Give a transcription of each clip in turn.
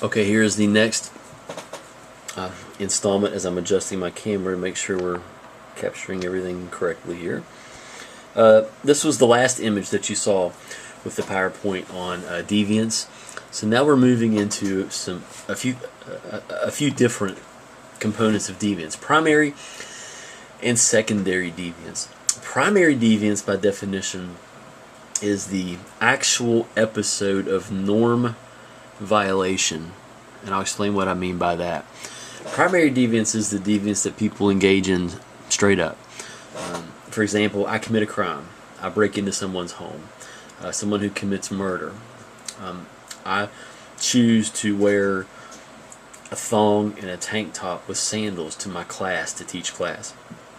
Okay, here's the next installment as I'm adjusting my camera to make sure we're capturing everything correctly here. This was the last image that you saw with the PowerPoint on deviance. So now we're moving into a few different components of deviance: primary and secondary deviance. Primary deviance, by definition, is the actual episode of norm violation, and I'll explain what I mean by that. Primary deviance is the deviance that people engage in straight up. For example, I commit a crime. I break into someone's home. Someone who commits murder. I choose to wear a thong and a tank top with sandals to my class to teach class,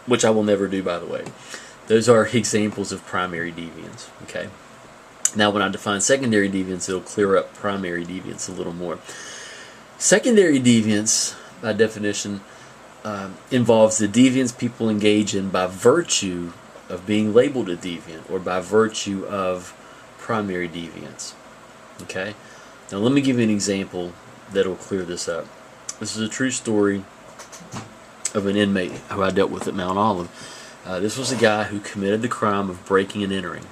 which I will never do, by the way. Those are examples of primary deviance. Okay. Now, when I define secondary deviance, it'll clear up primary deviance a little more. Secondary deviance, by definition, involves the deviance people engage in by virtue of being labeled a deviant or by virtue of primary deviance. Okay? Now, let me give you an example that'll clear this up. This is a true story of an inmate who I dealt with at Mount Olive. This was a guy who committed the crime of breaking and entering.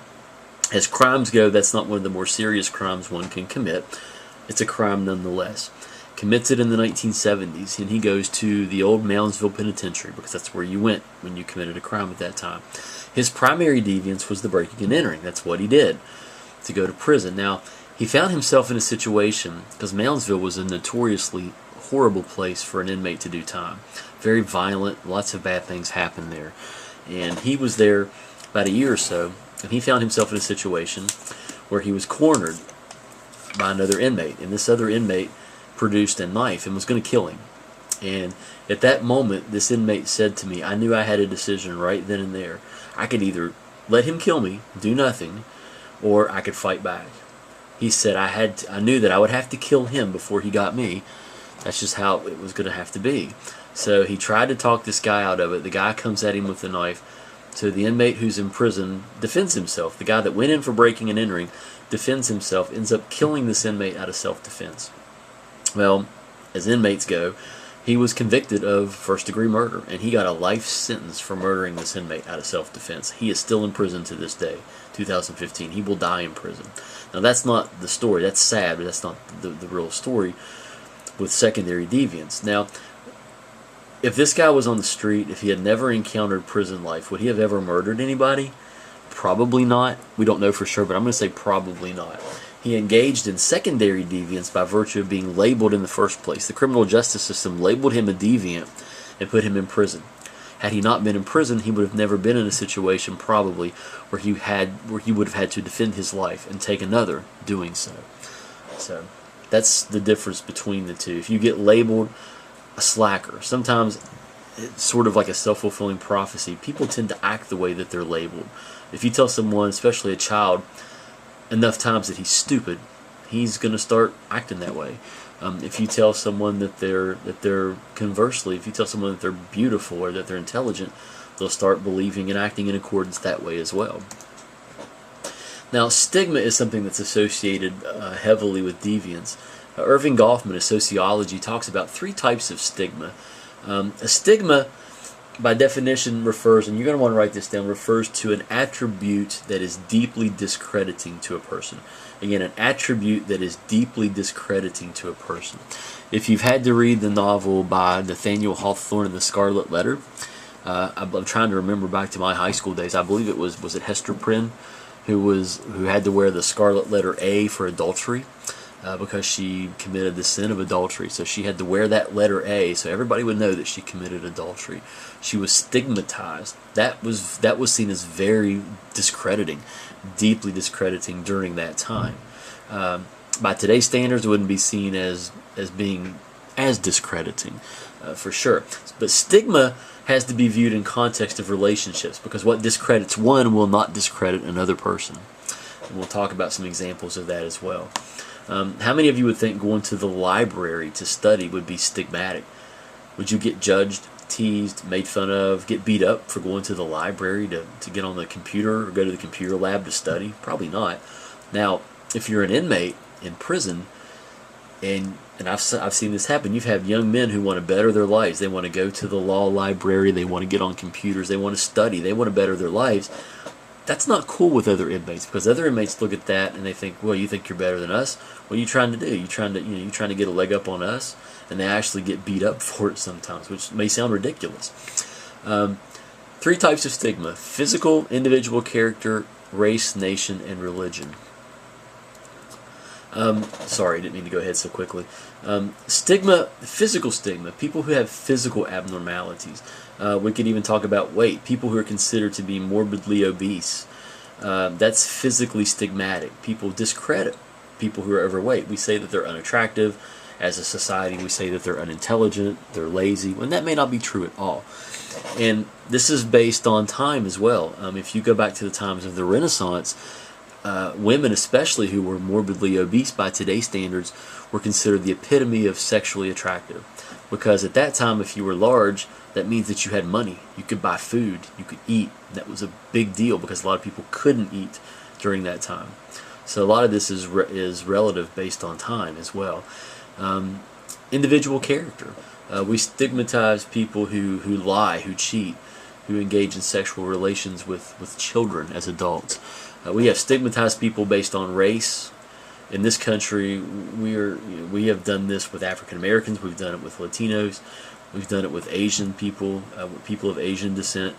As crimes go, that's not one of the more serious crimes one can commit. It's a crime nonetheless. Commits it in the 1970s, and he goes to the old Moundsville Penitentiary because that's where you went when you committed a crime at that time. His primary deviance was the breaking and entering. That's what he did, to go to prison. Now, he found himself in a situation, because Moundsville was a notoriously horrible place for an inmate to do time. Very violent, lots of bad things happened there. And he was there about a year or so, and he found himself in a situation where he was cornered by another inmate, and this other inmate produced a knife and was going to kill him. And at that moment, this inmate said to me, I knew I had a decision right then and there. I could either let him kill me, do nothing, or I could fight back. He said I knew that I would have to kill him before he got me. That's just how it was going to have to be. So he tried to talk this guy out of it. The guy comes at him with the knife. So the inmate who's in prison defends himself. The guy that went in for breaking and entering defends himself, ends up killing this inmate out of self-defense. Well, as inmates go, he was convicted of first-degree murder, and he got a life sentence for murdering this inmate out of self-defense. He is still in prison to this day, 2015. He will die in prison. Now, that's not the story. That's sad, but that's not the real story with secondary deviance. Now, if this guy was on the street, if he had never encountered prison life, would he have ever murdered anybody? Probably not. We don't know for sure, but I'm going to say probably not. He engaged in secondary deviance by virtue of being labeled in the first place. The criminal justice system labeled him a deviant and put him in prison. Had he not been in prison, he would have never been in a situation probably where he would have had to defend his life and take another doing so. So that's the difference between the two. If you get labeled a slacker, sometimes it's sort of like a self-fulfilling prophecy. People tend to act the way that they're labeled. If you tell someone, especially a child, enough times that he's stupid, he's going to start acting that way. If you tell someone that they're conversely, if you tell someone that they're beautiful or that they're intelligent, they'll start believing and acting in accordance that way as well. Now, stigma is something that's associated heavily with deviance. Irving Goffman, in sociology, talks about 3 types of stigma. A stigma, by definition, refers, and you're going to want to write this down, refers to an attribute that is deeply discrediting to a person. Again, an attribute that is deeply discrediting to a person. If you've had to read the novel by Nathaniel Hawthorne and the Scarlet Letter, I'm trying to remember back to my high school days. I believe it was it Hester Prynne who had to wear the scarlet letter A for adultery. Because she committed the sin of adultery. So she had to wear that letter A so everybody would know that she committed adultery. She was stigmatized. That was seen as very discrediting, deeply discrediting during that time. By today's standards, it wouldn't be seen as being as discrediting, for sure. But stigma has to be viewed in context of relationships, because what discredits one will not discredit another person. And we'll talk about some examples of that as well. How many of you would think going to the library to study would be stigmatic? Would you get judged, teased, made fun of, get beat up for going to the library to get on the computer or go to the computer lab to study? Probably not. Now, if you're an inmate in prison, And I've seen this happen. You've had young men who want to better their lives. They want to go to the law library. They want to get on computers. They want to study. They want to better their lives. That's not cool with other inmates, because other inmates look at that and they think, well, you think you're better than us? What are you trying to do? You trying to get a leg up on us? And they actually get beat up for it sometimes, which may sound ridiculous. 3 types of stigma: physical, individual character, race, nation, and religion. Sorry, I didn't mean to go ahead so quickly. Stigma, physical stigma, people who have physical abnormalities. We could even talk about weight, people who are considered to be morbidly obese. That's physically stigmatic. People discredit people who are overweight. We say that they're unattractive. As a society, we say that they're unintelligent, they're lazy, when that may not be true at all. And this is based on time as well. If you go back to the times of the Renaissance, women especially who were morbidly obese by today's standards were considered the epitome of sexually attractive. Because at that time, if you were large, that means that you had money. You could buy food, you could eat. That was a big deal because a lot of people couldn't eat during that time. So a lot of this is relative based on time as well. Individual character. We stigmatize people who lie, who cheat, who engage in sexual relations with children as adults. We have stigmatized people based on race. In this country, we have done this with African Americans. We've done it with Latinos. We've done it with Asian people, people of Asian descent,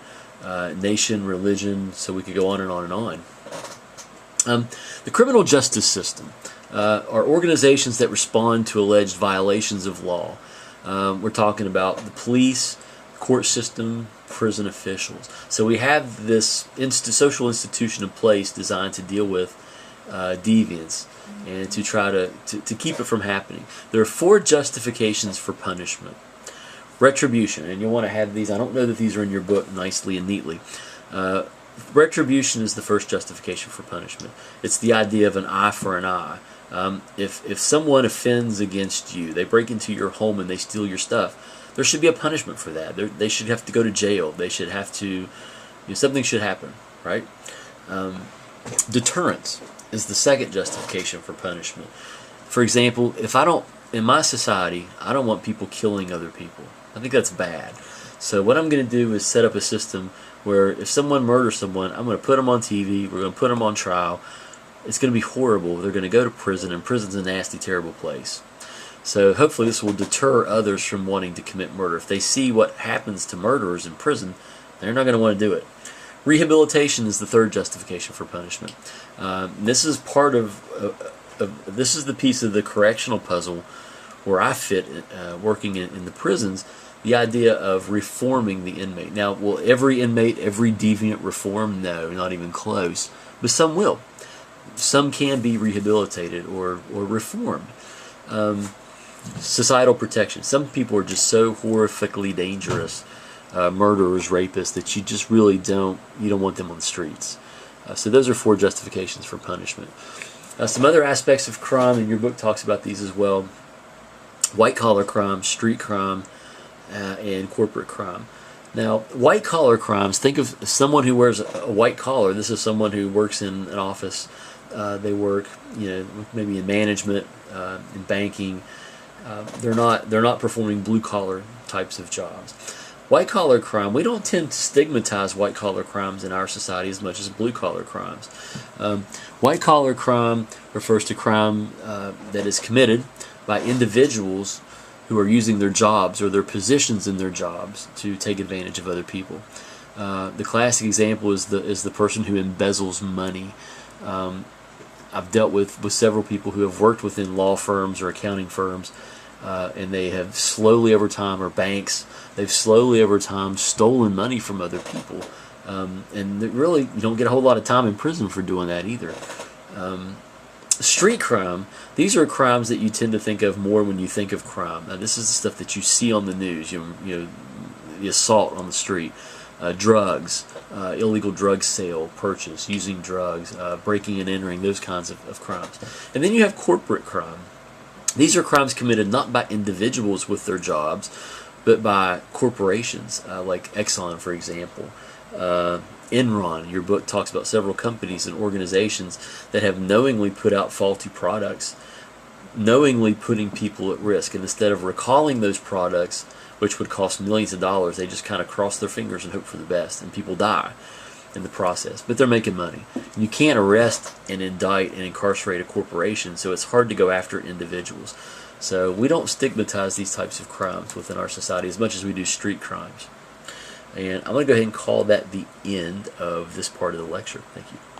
nation, religion. So we could go on and on and on. The criminal justice system are organizations that respond to alleged violations of law. We're talking about the police, court system, prison officials. So we have this social institution in place designed to deal with deviance and to try to keep it from happening. There are 4 justifications for punishment. Retribution, and you'll want to have these. I don't know that these are in your book nicely and neatly. Retribution is the first justification for punishment. It's the idea of an eye for an eye. If someone offends against you, they break into your home and they steal your stuff, there should be a punishment for that. They should have to go to jail. They should have to, something should happen, right? Deterrence is the second justification for punishment. For example, in my society, I don't want people killing other people. I think that's bad. So what I'm going to do is set up a system where if someone murders someone, I'm going to put them on TV, we're going to put them on trial. It's going to be horrible. They're going to go to prison, and prison's a nasty, terrible place. So hopefully this will deter others from wanting to commit murder. If they see what happens to murderers in prison, they're not going to want to do it. Rehabilitation is the third justification for punishment. This is part this is the piece of the correctional puzzle where I fit working in the prisons, the idea of reforming the inmate. Now, will every inmate, every deviant reform? No, not even close. But some will. Some can be rehabilitated or reformed. Societal protection. Some people are just so horrifically dangerous, murderers, rapists, that you just really don't want them on the streets. So those are 4 justifications for punishment. Some other aspects of crime, and your book talks about these as well: white-collar crime, street crime, and corporate crime. Now, white-collar crimes, think of someone who wears a white collar. This is someone who works in an office. They work, maybe in management, in banking. They're not performing blue-collar types of jobs. White-collar crime, we don't tend to stigmatize white-collar crimes in our society as much as blue-collar crimes. White-collar crime refers to crime that is committed by individuals who are using their jobs or their positions in their jobs to take advantage of other people. The classic example is the person who embezzles money. I've dealt with several people who have worked within law firms or accounting firms, and they have slowly over time, or banks, they've slowly over time stolen money from other people. And really, you don't get a whole lot of time in prison for doing that either. Street crime, these are crimes that you tend to think of more when you think of crime. Now, this is the stuff that you see on the news, the assault on the street, drugs, illegal drug sale, purchase, using drugs, breaking and entering, those kinds of crimes. And then you have corporate crime. These are crimes committed not by individuals with their jobs, but by corporations, like Exxon, for example. Enron, your book talks about several companies and organizations that have knowingly put out faulty products knowingly putting people at risk. And instead of recalling those products, which would cost millions of dollars, they just kind of cross their fingers and hope for the best, and people die in the process. But they're making money. You can't arrest and indict and incarcerate a corporation, so it's hard to go after individuals. So we don't stigmatize these types of crimes within our society as much as we do street crimes. And I'm going to go ahead and call that the end of this part of the lecture. Thank you.